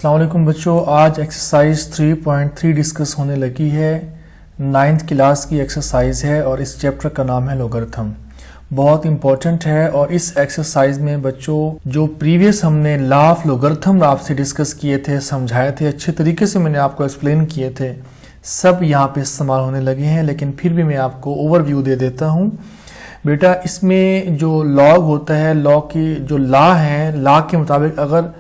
अस्सलाम वालेकुम बच्चों, आज एक्सरसाइज 3.3 डिस्कस होने लगी है। 9th क्लास की एक्सरसाइज है और इस चैप्टर का नाम है लोगरिथम। बहुत इंपॉर्टेंट है और इस एक्सरसाइज में बच्चों जो प्रीवियस हमने लॉ ऑफ लोगरिथम आपसे डिस्कस किए थे, समझाए थे, अच्छे तरीके से मैंने आपको एक्सप्लेन किए थे, सब यहाँ पे इस्तेमाल होने लगे हैं। लेकिन फिर भी मैं आपको ओवरव्यू दे देता हूँ। बेटा इसमें जो लॉग होता है, लॉग की जो लॉ है, लॉ के मुताबिक अगर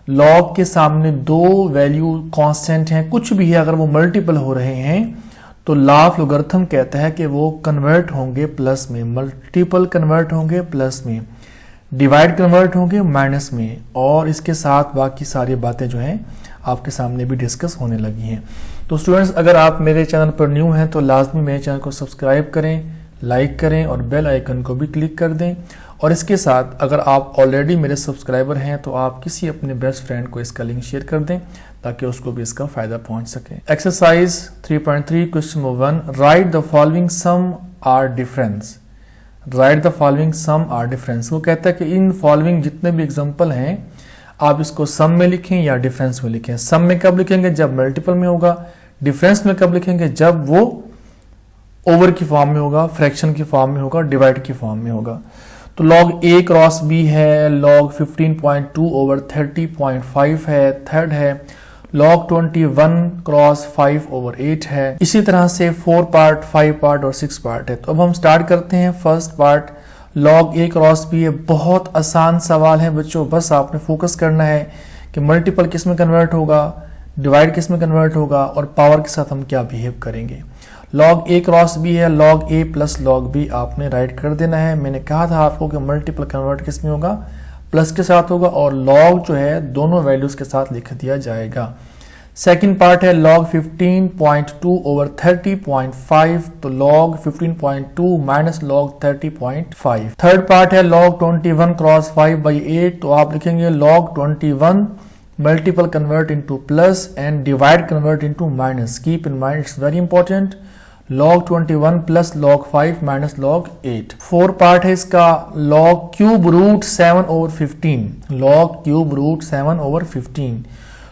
लॉग के सामने दो वैल्यू कांस्टेंट हैं, कुछ भी है, अगर वो मल्टीपल हो रहे हैं तो लॉ ऑफ लोगरिथम कहता है कि वो कन्वर्ट होंगे प्लस में, मल्टीपल कन्वर्ट होंगे प्लस में, डिवाइड कन्वर्ट होंगे माइनस में, और इसके साथ बाकी सारी बातें जो हैं आपके सामने भी डिस्कस होने लगी हैं। तो स्टूडेंट्स, अगर आप मेरे चैनल पर न्यू हैं तो लाजमी मेरे चैनल को सब्सक्राइब करें, लाइक करें और बेल आइकन को भी क्लिक कर दें। और इसके साथ अगर आप ऑलरेडी मेरे सब्सक्राइबर हैं तो आप किसी अपने बेस्ट फ्रेंड को इसका लिंक शेयर कर दें ताकि उसको भी इसका फायदा पहुंच सके। Exercise 3.3 question number 1, write the following sum or difference. Write the following sum or difference. वो कहता है कि इन फॉलोइंग जितने भी एग्जाम्पल हैं आप इसको सम में लिखें या डिफरेंस में लिखें। सम में कब लिखेंगे? जब मल्टीपल में होगा। डिफरेंस में कब लिखेंगे? जब वो ओवर की फॉर्म में होगा, फ्रैक्शन की फॉर्म में होगा, डिवाइड की फॉर्म में होगा। तो log a क्रॉस b है, log 15.2 ओवर 30.5 है, थर्ड है log 21 क्रॉस 5 ओवर 8 है। इसी तरह से 4 पार्ट, 5 पार्ट और 6 पार्ट है। तो अब हम स्टार्ट करते हैं। First part log a cross b है। बहुत आसान सवाल है बच्चों, बस आपने फोकस करना है कि मल्टीपल किस में कन्वर्ट होगा, डिवाइड किस में कन्वर्ट होगा और पावर के साथ हम क्या बिहेव करेंगे। log a क्रॉस b है, log a plus log b आपने राइट कर देना है। मैंने कहा था आपको कि मल्टीपल कन्वर्ट किस में होगा, प्लस के साथ होगा, और log जो है दोनों वैल्यूज के साथ लिख दिया जाएगा। सेकंड पार्ट है log 15.2 ओवर 30.5, तो log 15.2 minus log 30.5। Third part है log 21 क्रॉस 5 बाई 8, तो आप लिखेंगे log 21 multiple convert into plus and divide convert into minus. Keep in mind, it's very important. log 21 plus log 5 minus log 8. 4 part है इसका log cube root 7 over 15, log cube root 7 over 15।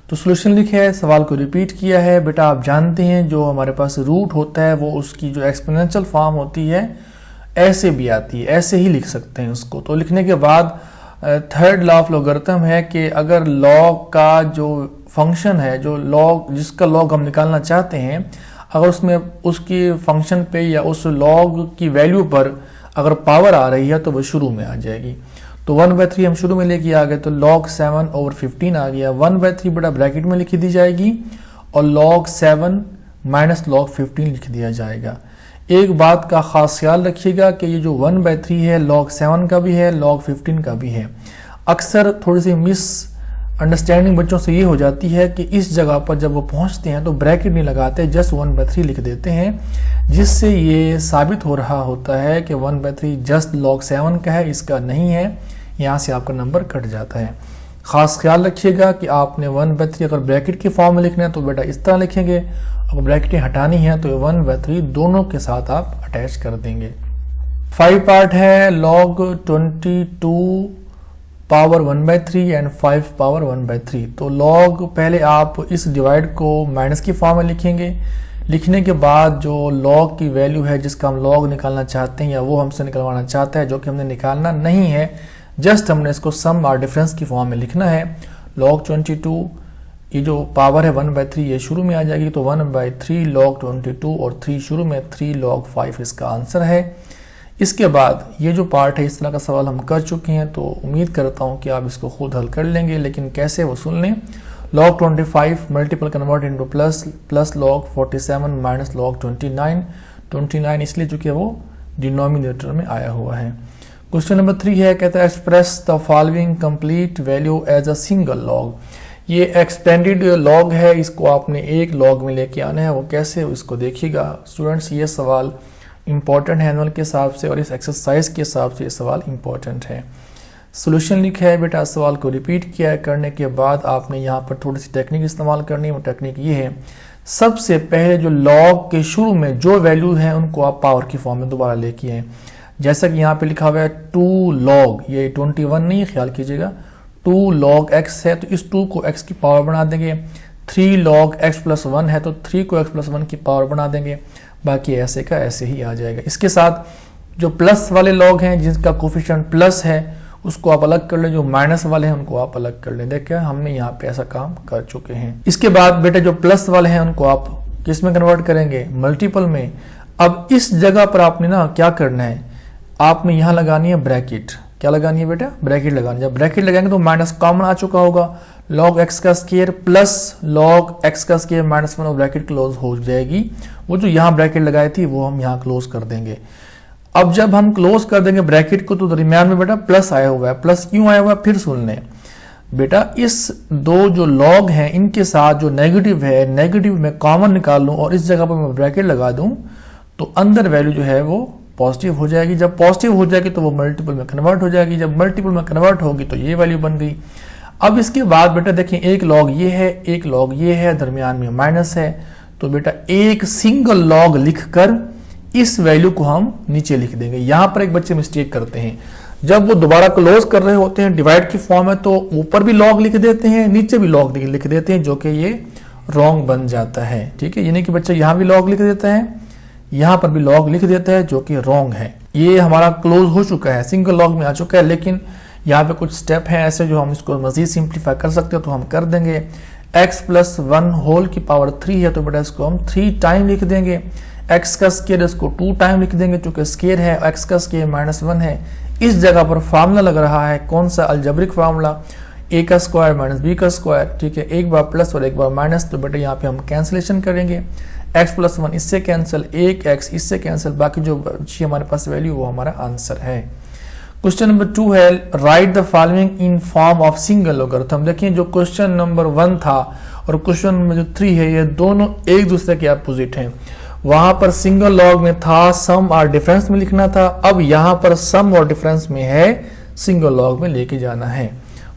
तो solution लिखे है, सवाल को repeat किया है। बेटा आप जानते हैं जो हमारे पास रूट होता है वो उसकी जो एक्सपोनेंशियल फॉर्म होती है ऐसे भी आती है, ऐसे ही लिख सकते हैं उसको। तो लिखने के बाद थर्ड लॉ ऑफ लोगरिथम है कि अगर लॉग का जो फंक्शन है, जो लॉग जिसका लॉग हम निकालना चाहते हैं, अगर उसमें उसकी फंक्शन पे या उस लॉग की वैल्यू पर अगर पावर आ रही है तो वो शुरू में आ जाएगी। तो 1/3 हम शुरू में लेके आ गए, तो log 7 ओवर 15 आ गया। 1/3 बड़ा ब्रैकेट में लिखी दी जाएगी और log 7 माइनस log 15 लिख दिया जाएगा। एक बात का खास ख्याल रखिएगा कि ये जो 1/3 है log 7 का भी है, log 15 का भी है। अक्सर थोड़ी सी मिस अंडरस्टैंडिंग बच्चों से ये हो जाती है कि इस जगह पर जब वो पहुंचते हैं तो ब्रैकेट नहीं लगाते, जस्ट 1/3 लिख देते हैं, जिससे ये साबित हो रहा होता है कि 1/3 जस्ट log 7 का है, इसका नहीं है। यहाँ से आपका नंबर कट जाता है। खास ख्याल रखिएगा कि आपने 1/3 अगर ब्रैकेट की फॉर्म में लिखना है तो बेटा इस तरह लिखेंगे, अगर ब्रैकेटें हटानी है तो 1/3 दोनों के साथ आप अटैच कर देंगे। 5 पार्ट है log 22 पावर 1/3 एंड 5 पावर 1/3। तो log पहले आप इस डिवाइड को माइनस की फॉर्म में लिखेंगे। लिखने के बाद जो log की वैल्यू है जिसका हम log निकालना चाहते हैं या वो हमसे निकलवाना चाहता है, जो कि हमने निकालना नहीं है, जस्ट हमने इसको सम और डिफरेंस की फॉर्म में लिखना है। log 22 ये जो पावर है 1/3 ये शुरू में आ जाएगी, तो 1/3 log 22 और 3 शुरू में, 3 log 5 इसका आंसर है। इसके बाद ये जो पार्ट है इस तरह का सवाल हम कर चुके हैं, तो उम्मीद करता हूं कि आप इसको खुद हल कर लेंगे, लेकिन कैसे वो सुन लें। log 25 multiple convert into plus log 47 minus log 29 इसलिए चूंकि वो डिनोमिनेटर में आया हुआ है। क्वेश्चन नंबर 3 है, कहता है express the following complete value as a single log. ये एक्सपेंडेड लॉग है, इसको आपने एक लॉग में लेके आना है। वो कैसे, इसको देखिएगा स्टूडेंट्स। ये सवाल इंपॉर्टेंट है एनुअल के हिसाब से और इस एक्सरसाइज के हिसाब से ये सवाल इंपॉर्टेंट है। सोल्यूशन लिखा है बेटा, सवाल को रिपीट किया है। करने के बाद आपने यहाँ पर थोड़ी सी टेक्निक इस्तेमाल करनी है। वो टेक्निक ये है, सबसे पहले जो लॉग के शुरू में जो वैल्यू है उनको आप पावर की फॉर्म में दोबारा लेके आए। जैसा कि यहाँ पे लिखा हुआ है 2 log, ये 21 नहीं, ख्याल कीजिएगा, 2 log x है तो इस 2 को x की पावर बना देंगे, 3 log x प्लस 1 है तो 3 को x प्लस 1 की पावर बना देंगे, बाकी ऐसे का ऐसे ही आ जाएगा। इसके साथ जो प्लस वाले लॉग हैं जिनका कोफिशिएंट प्लस है उसको आप अलग कर लें, जो माइनस वाले हैं उनको आप अलग कर लें। देखिए हमने यहाँ पे ऐसा काम कर चुके हैं। इसके बाद बेटे जो प्लस वाले हैं उनको आप किस में कन्वर्ट करेंगे, मल्टीपल में। अब इस जगह पर आपने ना क्या करना है, आपने यहाँ लगानी है ब्रैकेट। क्या लगानी है बेटा, ब्रैकेट लगानी है। जब ब्रैकेट लगाएंगे तो माइनस कॉमन आ चुका होगा, log x का स्क्वायर प्लस log x का स्क्वायर माइनस 1 और ब्रैकेट क्लोज हो जाएगी। वो जो यहाँ ब्रैकेट लगाई थी वो हम यहाँ क्लोज कर देंगे। अब जब हम क्लोज कर देंगे ब्रैकेट को तो दरमियान में बेटा प्लस आया हुआ है। प्लस क्यों आया हुआ है फिर सुन लें बेटा, इस दो जो लॉग हैं इनके साथ जो नेगेटिव है, नेगेटिव में कॉमन निकाल लूं और इस जगह पर मैं ब्रैकेट लगा दूं तो अंदर वैल्यू जो है वो पॉजिटिव हो जाएगी। जब पॉजिटिव हो जाएगी तो वो मल्टीपल में कन्वर्ट हो जाएगी, जब मल्टीपल में कन्वर्ट होगी तो ये वैल्यू बन गई। अब इसके बाद बेटा देखिए एक लॉग ये है, एक लॉग ये है, दरमियान में माइनस है, तो बेटा एक सिंगल लॉग लिखकर इस वैल्यू को हम नीचे लिख देंगे। यहां पर एक बच्चे मिस्टेक करते हैं, जब वो दोबारा क्लोज कर रहे होते हैं डिवाइड की फॉर्म है तो ऊपर भी लॉग लिख देते हैं, नीचे भी लॉग लिख देते हैं, जो कि ये रॉन्ग बन जाता है। ठीक है, यानी कि बच्चा यहां भी लॉग लिख देता है, यहां पर भी लॉग लिख देता है, जो कि रॉन्ग है। ये हमारा क्लोज हो चुका है, सिंगल लॉग में आ चुका है, लेकिन यहाँ पे कुछ स्टेप हैं ऐसे जो हम इसको मजीद सिंप्लीफाई कर सकते हैं, तो हम कर देंगे। x प्लस 1 होल की पावर 3 है तो बेटा इसको हम 3 टाइम लिख देंगे। x का स्क्वायर इसको 2 टाइम लिख देंगे, चूंकि स्क्वायर है, x का स्क्वायर माइनस 1 है। इस जगह पर फार्मूला लग रहा है, कौन सा, अलजेब्रिक फार्मूला, a का स्क्वायर माइनस b का स्क्वायर। ठीक है, एक बार प्लस और एक बार माइनस, तो बेटा यहाँ पे हम कैंसिलेशन करेंगे। x प्लस 1 इससे कैंसिल, 1x इससे कैंसिल, बाकी जो बची हमारे पास वैल्यू वो हमारा आंसर है। क्वेश्चन नंबर 2 है, right the following in form of single logarithm. देखिए जो क्वेश्चन नंबर 1 था और क्वेश्चन नंबर जो 3 है ये दोनों एक दूसरे के अपोजिट हैं। वहां पर सिंगल लॉग में था सम और डिफरेंस में लिखना था, अब यहां पर सम और डिफरेंस में है, सिंगल लॉग में लेके जाना है।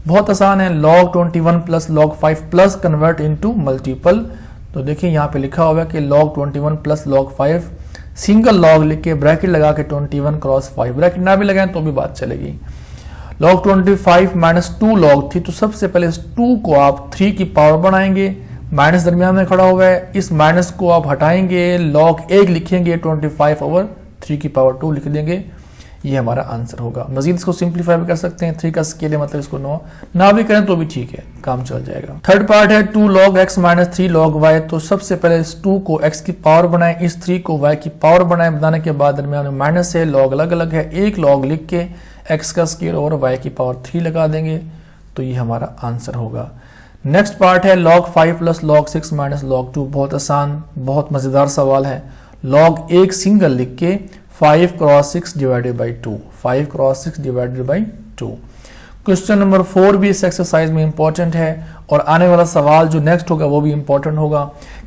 बहुत आसान है, log 21 plus log 5 plus convert into multiple. तो देखिए यहाँ पे लिखा होगा कि log 21 plus log 5, single log लिख के ब्रैकेट लगा के 21 क्रॉस 5, ब्रैकेट ना भी लगाएं तो भी बात चलेगी। log 25 माइनस 2 log थी, तो सबसे पहले इस 2 को आप 3 की पावर बनाएंगे, माइनस दरमियान में खड़ा हुआ है, इस माइनस को आप हटाएंगे, log 1 लिखेंगे, 25 ओवर 3 की पावर 2 लिख देंगे, ये हमारा आंसर होगा। मजीद इसको सिंप्लीफाई भी कर सकते हैं, 3 का स्केल है मतलब इसको 9 ना भी करें तो भी ठीक है, काम चल जाएगा। थर्ड पार्ट है 2 log x minus 3 log y। तो सबसे पहले इस 2 को x की पावर बनाएं, इस 3 को y की पावर बनाएं, बनाने के बाद दरमियान में माइनस है, log अलग अलग है, एक log लिख के x का स्केल और y की पावर 3 लगा देंगे, तो ये हमारा आंसर होगा। नेक्स्ट पार्ट है log 5 plus log 6 minus log 2। बहुत आसान, बहुत मजेदार सवाल है। log 1 सिंगल लिख के 5 cross 6 divided by 2, 5 cross 6 divided by 2। Question number 4 भी इस एक्सरसाइज में इंपॉर्टेंट है और आने वाला सवाल जो नेक्स्ट होगा वो भी इंपॉर्टेंट होगा।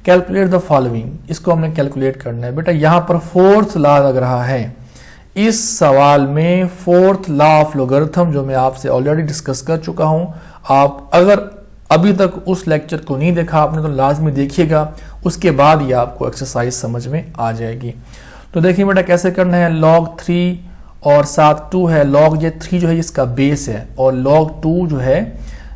कैलकुलेट द फॉलोइंग, इसको हमने कैलकुलेट करना है। बेटा यहाँ पर 4th लॉ लग रहा है, इस सवाल में 4th लॉ ऑफ लॉगरिथम जो मैं आपसे ऑलरेडी डिस्कस कर चुका हूं। आप अगर अभी तक उस लेक्चर को नहीं देखा आपने तो लाजमी देखिएगा, उसके बाद ये आपको एक्सरसाइज समझ में आ जाएगी। तो देखिए बेटा कैसे करना है, log 3 और साथ 2 है, log ये 3 जो है इसका बेस है और log 2 जो है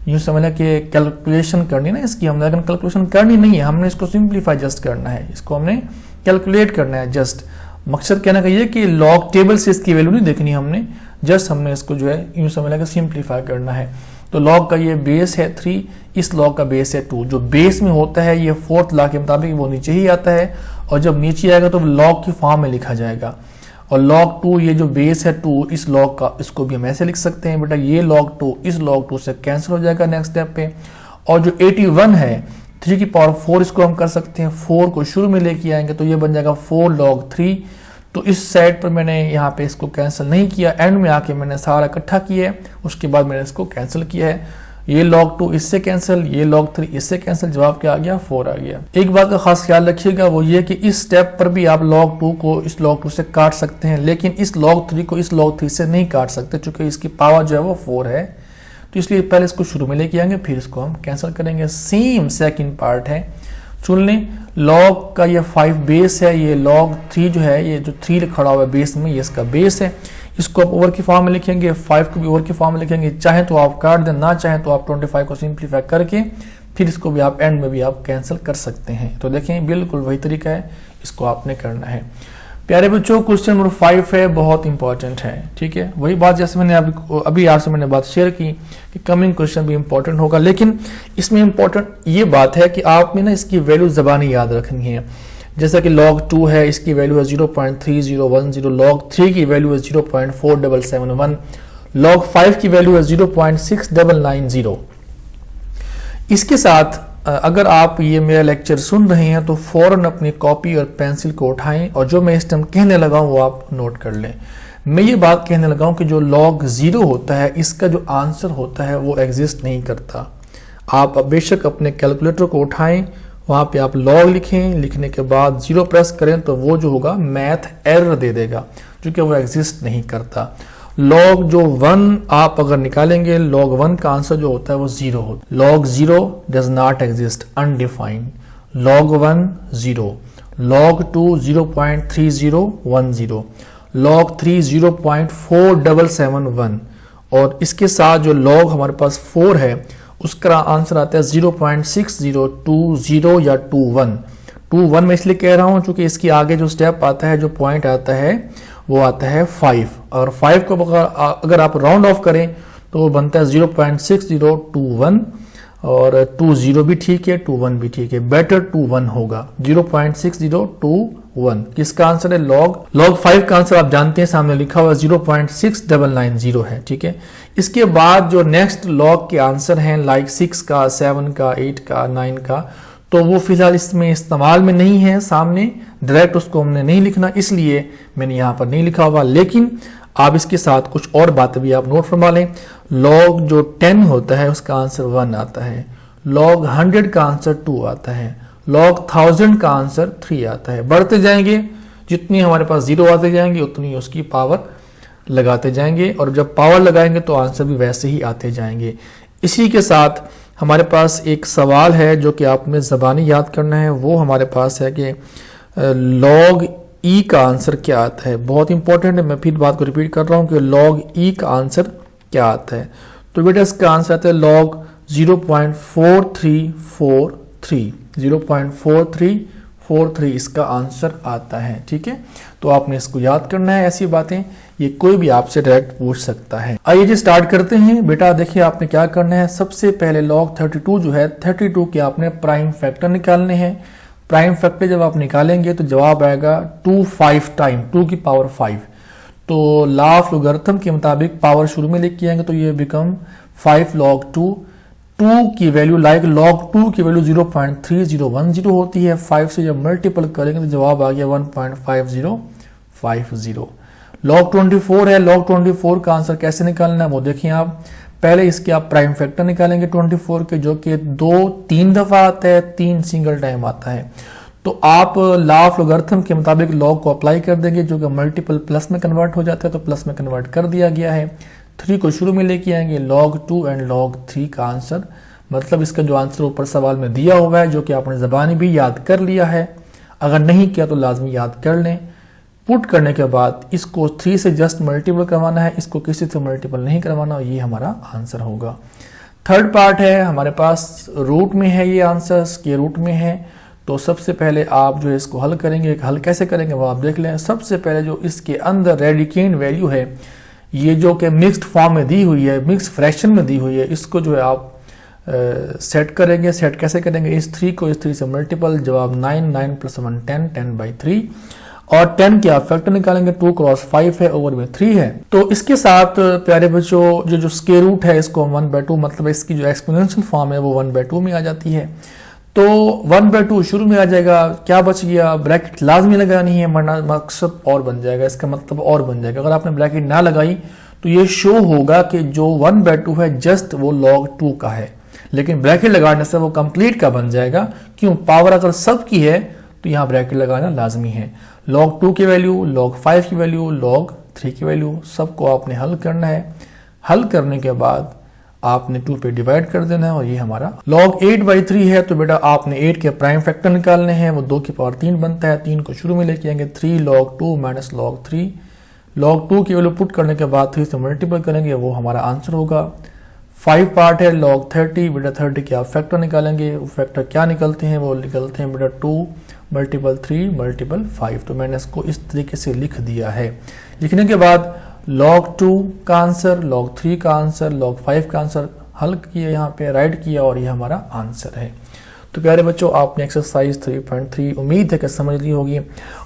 यूं समझना कि कैलकुलेशन करनी ना इसकी, हमने लेकिन कैलकुलेशन करनी नहीं है, हमने इसको सिंप्लीफाई जस्ट करना है, इसको हमने कैलकुलेट करना है जस्ट। मकसद कहना का ये कि log टेबल से इसकी वैल्यू नहीं देखनी हमने, जस्ट हमने इसको जो है यूं समझना कि सिंप्लीफाई करना है। तो log का ये बेस है 3, इस log का बेस है 2। जो बेस में होता है ये 4th लॉ के मुताबिक वो नीचे ही आता है और जब नीचे आएगा तो log की फॉर्म में लिखा जाएगा। और log 2 ये जो बेस है 2 इस log का, इसको भी हम ऐसे लिख सकते हैं बेटा, ये log 2 इस log 2 से कैंसिल हो जाएगा नेक्स्ट स्टेप पे। और जो 81 है 3 की पावर 4 इसको हम कर सकते हैं, 4 को शुरू में लेके आएंगे तो ये बन जाएगा 4 log 3। तो इस साइड पर मैंने यहाँ पे इसको कैंसिल नहीं किया, एंड में आके मैंने सारा इकट्ठा किया है, उसके बाद मैंने इसको कैंसिल किया है। ये log 2 इससे कैंसिल, ये log 3 इससे कैंसिल, जवाब क्या आ गया 4 आ गया। एक बात का खास ख्याल रखिएगा वो ये कि इस स्टेप पर भी आप log 2 को इस log 2 से काट सकते हैं, लेकिन इस log 3 को इस log 3 से नहीं काट सकते क्योंकि इसकी पावर जो है वो 4 है। तो इसलिए पहले इसको शुरू में लेके आएंगे फिर इसको हम कैंसिल करेंगे। सेम सेकंड पार्ट है, सुन लें, log का ये 5 बेस है, ये log 3 जो है ये जो 3 खड़ा हुआ है बेस में, ये इसका बेस है, इसको आप ओवर की फॉर्म में लिखेंगे, 5 को भी ओवर की फॉर्म में लिखेंगे, चाहे तो आप काट दें, ना चाहे तो आप 25 को सिंप्लीफाई करके फिर इसको भी आप एंड में भी आप कैंसिल कर सकते हैं। तो देखें बिल्कुल वही तरीका है, इसको आपने करना है। प्यारे बच्चों क्वेश्चन नंबर 5 है, बहुत इंपॉर्टेंट है, ठीक है। वही बात जैसे मैंने अभी आपसे मैंने बात शेयर की कि कमिंग क्वेश्चन भी इंपॉर्टेंट होगा, लेकिन इसमें इंपॉर्टेंट ये बात है कि आपने ना इसकी वैल्यू ज़बानी याद रखनी है। जैसा कि log 2 है, इसकी वैल्यू है 0.3010, log 3 की वैल्यू है 0.4771, log 5 की वैल्यू है 0.6990। इसके साथ अगर आप ये मेरा लेक्चर सुन रहे हैं तो फौरन अपनी कॉपी और पेंसिल को उठाएं और जो मैं इस टाइम कहने लगा हूं वो आप नोट कर लें। मैं ये बात कहने लगा हूं कि जो log 0 होता है इसका जो आंसर होता है वो एग्जिस्ट नहीं करता। आप बेशक अपने कैलकुलेटर को उठाएं, वहां पे आप log लिखें, लिखने के बाद 0 प्रेस करें तो वो जो होगा मैथ एरर दे देगा, क्योंकि वो एग्जिस्ट नहीं करता। log जो 1 आप अगर निकालेंगे, log 1 का आंसर जो होता है वो 0 होता है। log 0 does not exist, undefined. log 1 0, log 2 0.3010, log 3 0.4771 और इसके साथ जो log हमारे पास 4 है उसका आंसर आता है 0.6020 या 21 मैं इसलिए कह रहा हूं क्योंकि इसके आगे जो स्टेप आता है, जो पॉइंट आता है वो आता है 5 और 5 को अगर आप राउंड ऑफ करें तो वो बनता है 0.6021 और 20 भी ठीक है, 21 भी ठीक है, बेटर 21 होगा। 0.6021 किसका आंसर है? log 5 का आंसर आप जानते हैं, सामने लिखा हुआ 0.6990 है, ठीक है। इसके बाद जो नेक्स्ट log के आंसर हैं लाइक 6 का, 7 का, 8 का, 9 का, तो वो फिलहाल इसमें इस्तेमाल में नहीं है, सामने डायरेक्ट उसको हमने नहीं लिखना, इसलिए मैंने यहाँ पर नहीं लिखा हुआ। लेकिन आप इसके साथ कुछ और बातें भी आप नोट फरमा लें। log जो 10 होता है उसका आंसर 1 आता है, log 100 का आंसर 2 आता है, log 1000 का आंसर 3 आता है। बढ़ते जाएंगे, जितनी हमारे पास 0 आते जाएंगे उतनी उसकी पावर लगाते जाएंगे और जब पावर लगाएंगे तो आंसर भी वैसे ही आते जाएंगे। इसी के साथ हमारे पास एक सवाल है जो कि आपने ज़बानी याद करना है, वो हमारे पास है कि log e का आंसर क्या आता है। बहुत इंपॉर्टेंट है, मैं फिर बात को रिपीट कर रहा हूँ कि log e का आंसर क्या आता है। तो बेटा इसका आंसर आता है log 0.4343, 0.4343 इसका आंसर आता है, ठीक है। तो आपने इसको याद करना है, ऐसी बातें ये कोई भी आपसे डायरेक्ट पूछ सकता है। आइए जी स्टार्ट करते हैं। बेटा देखिए आपने क्या करना है, सबसे पहले log 32 जो है 32 के आपने प्राइम फैक्टर निकालने हैं। प्राइम फैक्टर जब आप निकालेंगे तो जवाब आएगा 25 टाइम 2 की पावर 5। तो लॉ ऑफ लोगरिथम के मुताबिक पावर शुरू में लेके आएंगे तो ये बिकम 5 log 2 की वैल्यू लाइक log 2 की वैल्यू 0.3010 होती है। 5 से जब मल्टीपल करेंगे तो जवाब आ गया 1.5050। log 24 है, log 24 का आंसर कैसे निकालना है वो देखिए आप। पहले इसके आप प्राइम फैक्टर निकालेंगे 24 के, जो कि 3 दफा आता है, 3 सिंगल टाइम आता है। तो आप लॉ ऑफ लोगरिथम के मुताबिक log को अप्लाई कर देंगे, जो कि मल्टीपल प्लस में कन्वर्ट हो जाता है, तो प्लस में कन्वर्ट कर दिया गया है। 3 को शुरू में लेके आएंगे, log 2 एंड log 3 का आंसर, मतलब इसका जो आंसर ऊपर सवाल में दिया हुआ है, जो कि आपने ज़बानी भी याद कर लिया है, अगर नहीं किया तो लाजमी याद कर लें। पुट करने के बाद इसको 3 से जस्ट मल्टीपल करवाना है, इसको किसी से मल्टीपल नहीं करवाना, ये हमारा आंसर होगा। थर्ड पार्ट है हमारे पास रूट में है, ये आंसर के रूट में है। तो सबसे पहले आप जो है इसको हल करेंगे, हल कैसे करेंगे वो आप देख लें। सबसे पहले जो इसके अंदर रेडिकेंड वैल्यू है, ये जो कि मिक्स्ड फॉर्म में दी हुई है, मिक्स्ड फ्रैक्शन में दी हुई है, इसको जो है आप सेट करेंगे। सेट कैसे करेंगे, इस 3 को इस 3 से मल्टीपल, जवाब 9, 9 + 1 10, 10/3 और 10 के आप फैक्टर निकालेंगे, 2 × 5 है, ओवर में 3 है। तो इसके साथ प्यारे बच्चों जो स्क्वायर रूट है इसको 1/2, मतलब इसकी जो एक्सपोनेंशियल फॉर्म है वो 1/2 में आ जाती है। तो 1/2 शुरू में आ जाएगा, क्या बच गया, ब्रैकेट लाजमी लगानी है वरना मकसद और बन जाएगा, इसका मतलब और बन जाएगा। अगर आपने ब्रैकेट ना लगाई तो ये शो होगा कि जो 1/2 है जस्ट वो log 2 का है, लेकिन ब्रैकेट लगाने से वो कंप्लीट का बन जाएगा। क्यों, पावर अगर सब की है तो यहाँ ब्रैकेट लगाना लाजमी है। log 2 की वैल्यू, log 5 की वैल्यू, log 3 की वैल्यू, सबको आपने हल करना है। हल करने के बाद आपने 2 पे डिवाइड कर देना है और ये हमारा log 8/3 है। तो बेटा आपने 8 के प्राइम फैक्टर निकालने हैं, वो 2 की पावर 3 बनता है। 3 को शुरू में लेके आएंगे, 3 log 2 - log 3, log 2 की वैल्यू पुट करने के बाद 3 से मल्टीपल करेंगे, वो हमारा आंसर होगा। 5 पार्ट है log 30, बेटा 30 के आप फैक्टर निकालेंगे, वो फैक्टर क्या निकलते हैं, वो निकलते हैं बेटा 2 मल्टीपल 3 मल्टीपल 5। तो मैंने इसको इस तरीके से लिख दिया है। लिखने के बाद log 2 का आंसर, log 3 का आंसर, log 5 का आंसर हल किया, यहाँ पे राइट किया और ये हमारा आंसर है। तो प्यारे बच्चों, आपने एक्सरसाइज 3.3 उम्मीद है कि समझ ली होगी।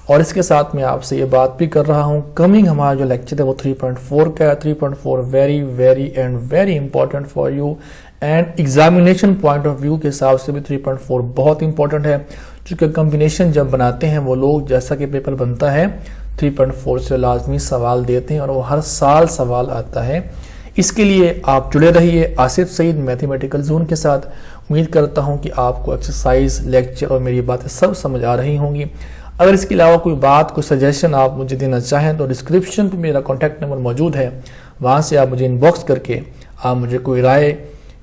और इसके साथ मैं आपसे ये बात भी कर रहा हूँ, कमिंग हमारा जो लेक्चर है वो 3.4 का है। 3.4 very very and very important for you and examination point of view के हिसाब से भी 3.4 बहुत इंपॉर्टेंट है, क्योंकि कॉम्बिनेशन जब बनाते हैं वो लोग, जैसा कि पेपर बनता है 3.4 से लाजमी सवाल देते हैं और वो हर साल सवाल आता है। इसके लिए आप जुड़े रहिए आसिफ सईद मैथमेटिकल जोन के साथ। उम्मीद करता हूं कि आपको एक्सरसाइज, लेक्चर और मेरी बातें सब समझ आ रही होंगी। अगर इसके अलावा कोई बात, कोई सजेशन आप मुझे देना चाहें तो डिस्क्रिप्शन पे मेरा कॉन्टैक्ट नंबर मौजूद है, वहां से आप मुझे इनबॉक्स करके आप मुझे कोई राय,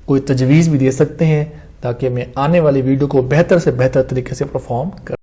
कोई तजवीज़ भी दे सकते हैं, ताकि मैं आने वाली वीडियो को बेहतर से बेहतर तरीके से परफॉर्म कर